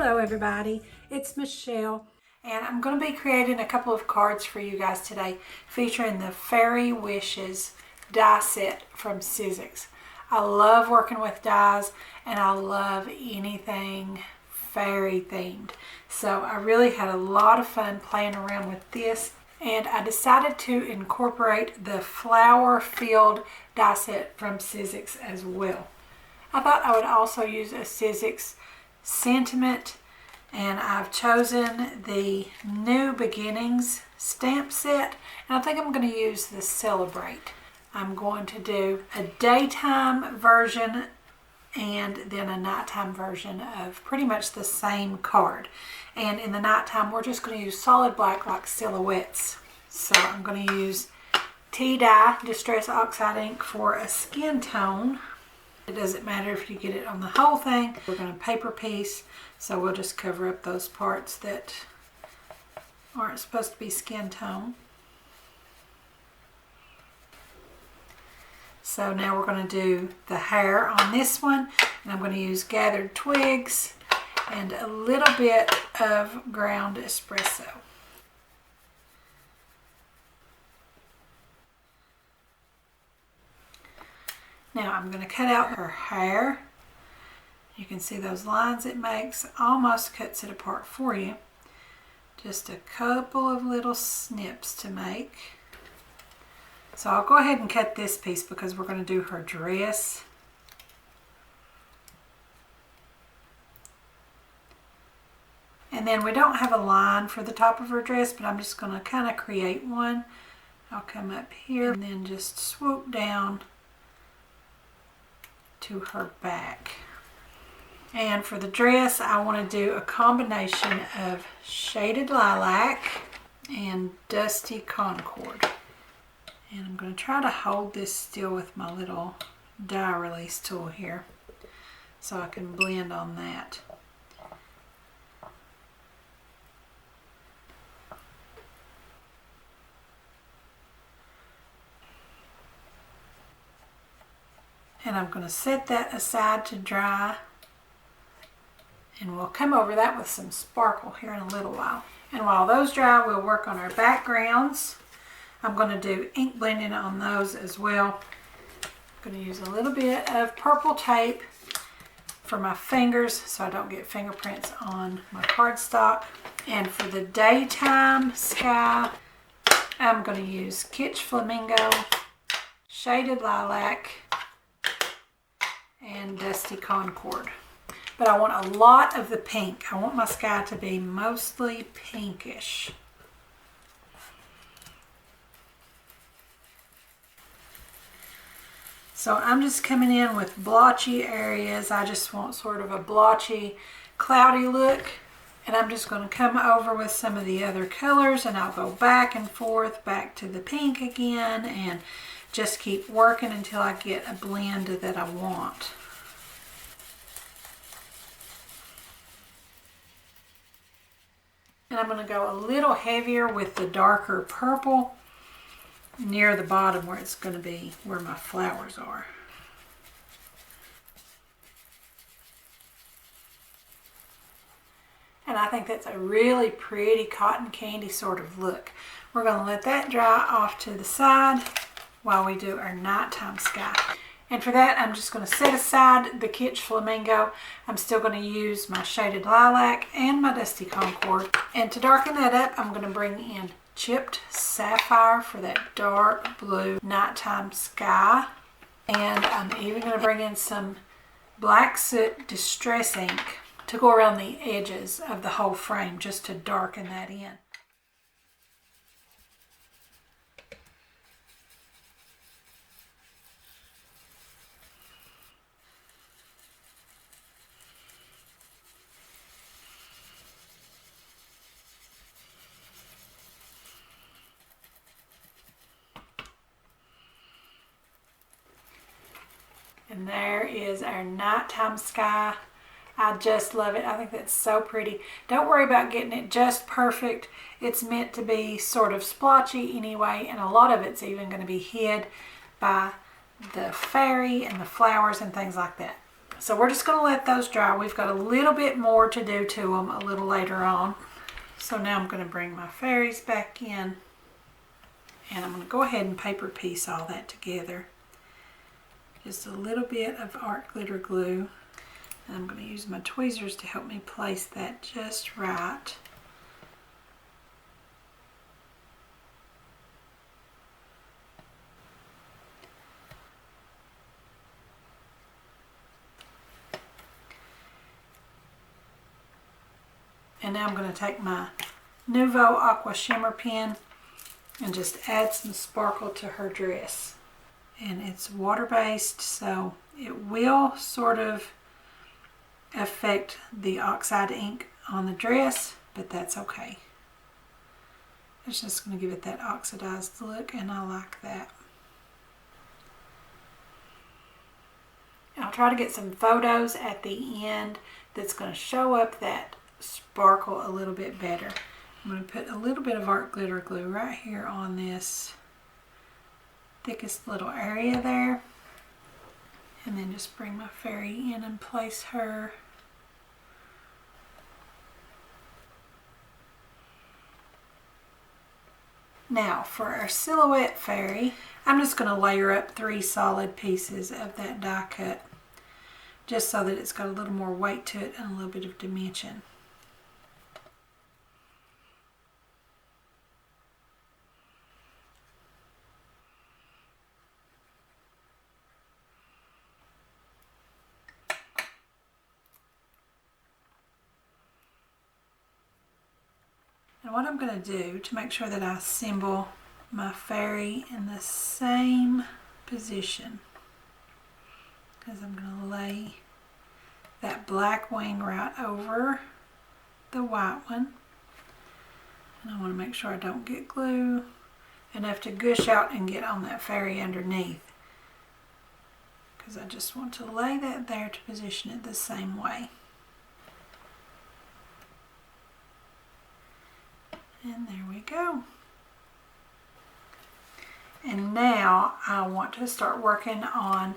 Hello everybody, it's Michelle and I'm going to be creating a couple of cards for you guys today featuring the Fairy Wishes die set from Sizzix. I love working with dies and I love anything fairy themed. So I really had a lot of fun playing around with this, and I decided to incorporate the flower filled die set from Sizzix as well. I thought I would also use a Sizzix sentiment, and I've chosen the New Beginnings stamp set, and I think I'm going to use the Celebrate. I'm going to do a daytime version and then a nighttime version of pretty much the same card. And in the nighttime, we're just going to use solid black like silhouettes. So I'm going to use Tea-Dye Distress Oxide ink for a skin tone. It doesn't matter if you get it on the whole thing. We're going to paper piece, so we'll just cover up those parts that aren't supposed to be skin tone. So now we're going to do the hair on this one, and I'm going to use gathered twigs and a little bit of ground espresso. Now I'm going to cut out her hair. You can see those lines it makes, almost cuts it apart for you. Just a couple of little snips to make. So I'll go ahead and cut this piece because we're going to do her dress. And then we don't have a line for the top of her dress, but I'm just going to kind of create one. I'll come up here and then just swoop down to her back. And for the dress, I want to do a combination of shaded lilac and dusty Concord. And I'm going to try to hold this still with my little die release tool here so I can blend on that. And I'm going to set that aside to dry, and we'll come over that with some sparkle here in a little while. And while those dry, we'll work on our backgrounds. I'm going to do ink blending on those as well. I'm going to use a little bit of purple tape for my fingers so I don't get fingerprints on my cardstock. And for the daytime sky, I'm going to use Kitch Flamingo, shaded lilac, and dusty Concord. But I want a lot of the pink. I want my sky to be mostly pinkish. So I'm just coming in with blotchy areas. I just want sort of a blotchy, cloudy look. And I'm just going to come over with some of the other colors, and I'll go back and forth, back to the pink again, and just keep working until I get a blend that I want. And I'm going to go a little heavier with the darker purple near the bottom where it's going to be where my flowers are. And I think that's a really pretty cotton candy sort of look. We're going to let that dry off to the side while we do our nighttime sky. And for that, I'm just going to set aside the Kitch Flamingo. I'm still going to use my shaded lilac and my dusty Concord. And to darken that up, I'm going to bring in chipped Sapphire for that dark blue nighttime sky. And I'm even going to bring in some black Soot Distress ink to go around the edges of the whole frame just to darken that in. And there is our nighttime sky. I just love it. I think that's so pretty. Don't worry about getting it just perfect. It's meant to be sort of splotchy anyway, and a lot of it's even going to be hid by the fairy and the flowers and things like that. So we're just going to let those dry. We've got a little bit more to do to them a little later on. So now I'm going to bring my fairies back in, and I'm going to go ahead and paper piece all that together. Just a little bit of art glitter glue. And I'm going to use my tweezers to help me place that just right. And now I'm going to take my Nuvo Aqua Shimmer pen and just add some sparkle to her dress. And it's water-based, so it will sort of affect the oxide ink on the dress, but that's okay. It's just going to give it that oxidized look, and I like that. I'll try to get some photos at the end that's going to show up that sparkle a little bit better. I'm going to put a little bit of art glitter glue right here on this thickest little area there, and then just bring my fairy in and place her. Now for our silhouette fairy, I'm just going to layer up 3 solid pieces of that die cut, just so that it's got a little more weight to it and a little bit of dimension. And what I'm going to do to make sure that I assemble my fairy in the same position, because I'm going to lay that black wing right over the white one. And I want to make sure I don't get glue enough to gush out and get on that fairy underneath, because I just want to lay that there to position it the same way. And there we go. And now I want to start working on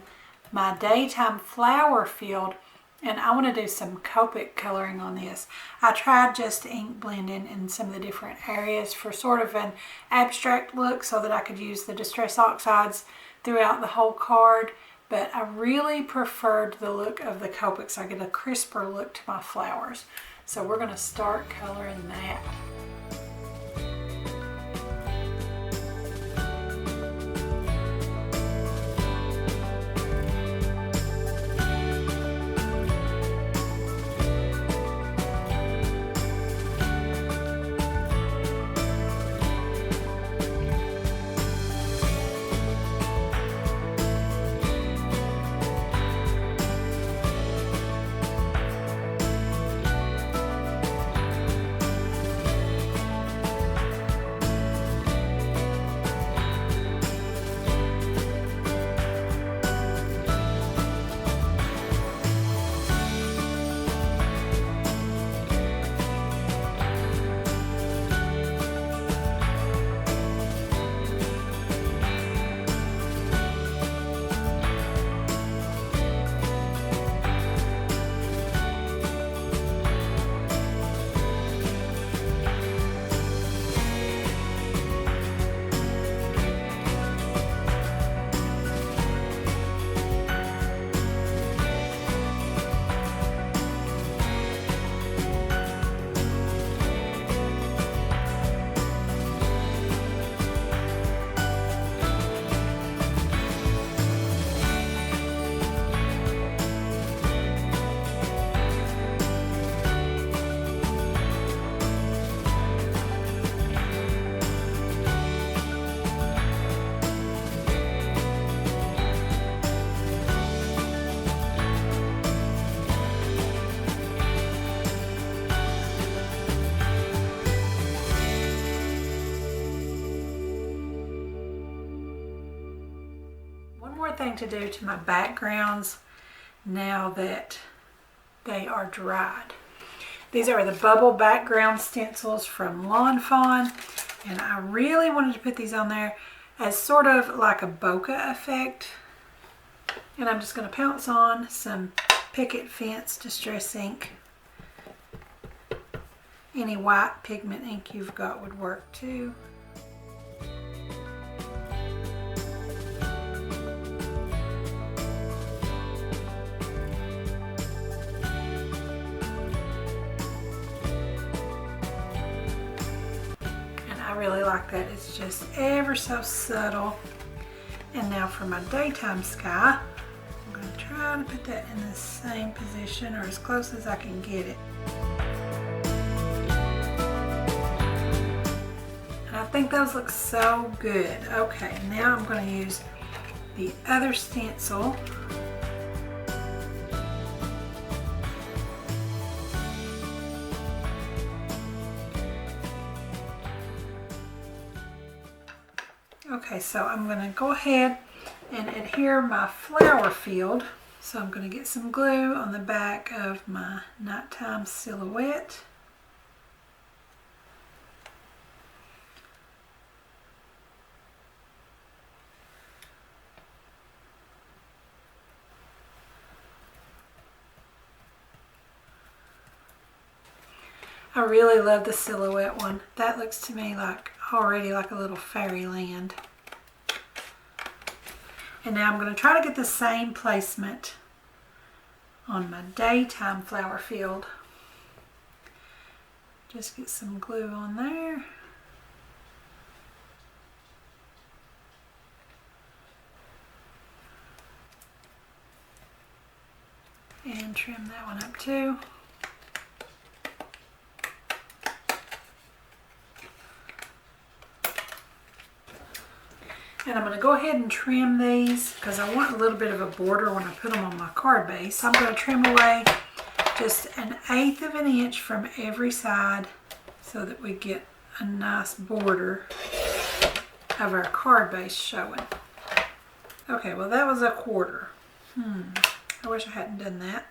my daytime flower field, and I want to do some Copic coloring on this. I tried just ink blending in some of the different areas for sort of an abstract look so that I could use the Distress Oxides throughout the whole card, but I really preferred the look of the Copics. I get a crisper look to my flowers. So we're going to start coloring that. Thing to do to my backgrounds now that they are dried. These are the bubble background stencils from Lawn Fawn, and I really wanted to put these on there as sort of like a bokeh effect. And I'm just going to pounce on some Picket Fence Distress ink. Any white pigment ink you've got would work too. And I really like that. It's just ever so subtle. And now for my daytime sky, I'm going to try to put that in the same position or as close as I can get it. And I think those look so good. Okay, now I'm going to use the other stencil. Okay, so I'm going to go ahead and adhere my flower field. So I'm going to get some glue on the back of my nighttime silhouette. I really love the silhouette one. That looks to me like already like a little fairyland. And now I'm going to try to get the same placement on my daytime flower field. Just get some glue on there. And trim that one up too. And I'm going to go ahead and trim these because I want a little bit of a border when I put them on my card base. So I'm going to trim away just 1/8 of an inch from every side so that we get a nice border of our card base showing. Okay, well that was 1/4. I wish I hadn't done that.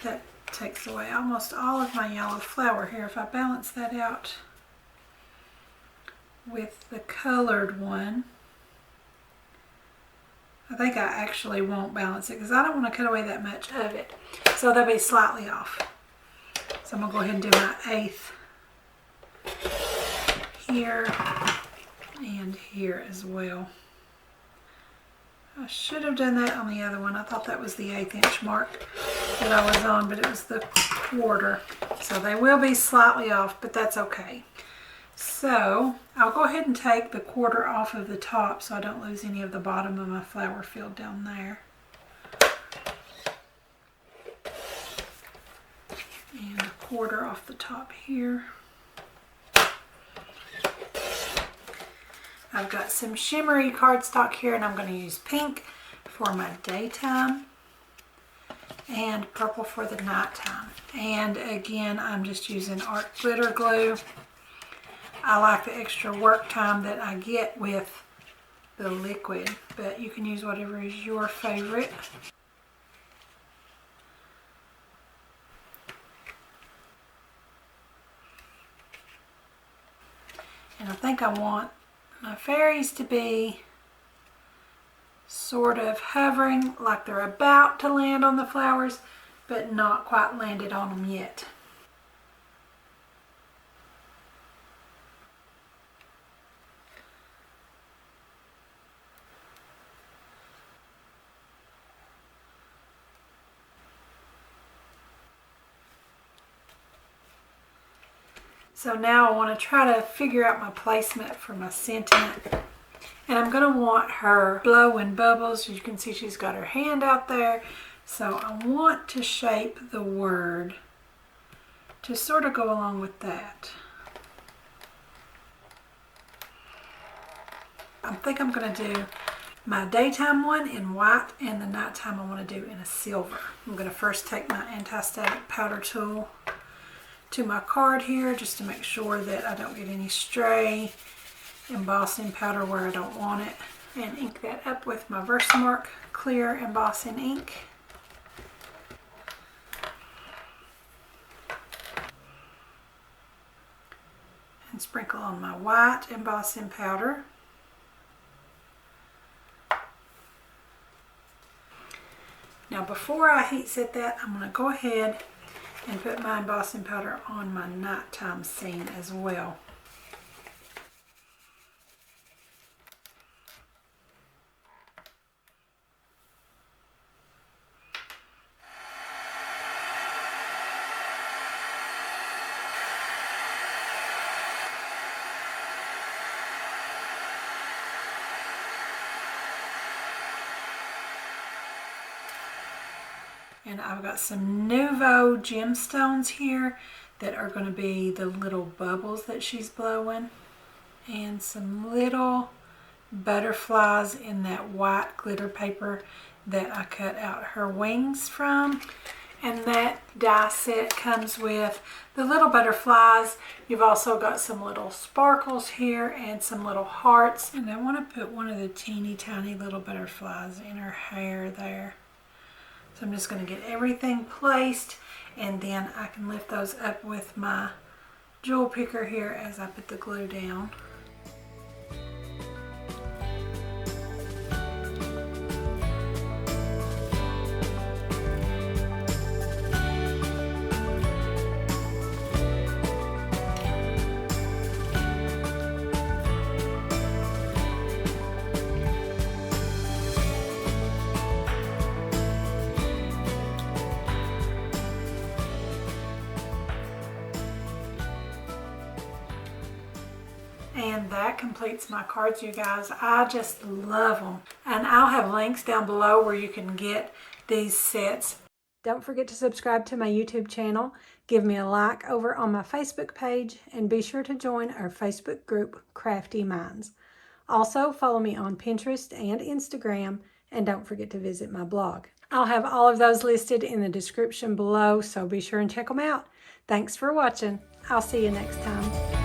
That takes away almost all of my yellow flower here. If I balance that out with the colored one, I think I actually won't balance it because I don't want to cut away that much of it. So they'll be slightly off. So I'm going to go ahead and do my 1/8 here and here as well. I should have done that on the other one. I thought that was the 1/8 inch mark that I was on, but it was the 1/4. So they will be slightly off, but that's okay. So I'll go ahead and take the 1/4 off of the top so I don't lose any of the bottom of my flower field down there. And 1/4 off the top here. I've got some shimmery cardstock here and I'm going to use pink for my daytime and purple for the nighttime. And again, I'm just using art glitter glue. I like the extra work time that I get with the liquid, but you can use whatever is your favorite. And I think I want my fairies to be sort of hovering like they're about to land on the flowers, but not quite landed on them yet. So now I want to try to figure out my placement for my sentiment. And I'm going to want her blowing bubbles. You can see she's got her hand out there. So I want to shape the word to sort of go along with that. I think I'm going to do my daytime one in white and the nighttime I want to do in a silver. I'm going to first take my anti-static powder tool to my card here just to make sure that I don't get any stray embossing powder where I don't want it, and ink that up with my Versamark clear embossing ink. And sprinkle on my white embossing powder. Now before I heat set that, I'm going to go ahead and put my embossing powder on my nighttime scene as well. And I've got some Nouveau gemstones here that are going to be the little bubbles that she's blowing. And some little butterflies in that white glitter paper that I cut out her wings from. And that die set comes with the little butterflies. You've also got some little sparkles here and some little hearts. And I want to put one of the teeny tiny little butterflies in her hair there. So I'm just going to get everything placed, and then I can lift those up with my jewel picker here as I put the glue down. And that completes my cards, you guys. I just love them. And I'll have links down below where you can get these sets. Don't forget to subscribe to my YouTube channel. Give me a like over on my Facebook page. And be sure to join our Facebook group, Craftie Minds. Also, follow me on Pinterest and Instagram. And don't forget to visit my blog. I'll have all of those listed in the description below, so be sure and check them out. Thanks for watching. I'll see you next time.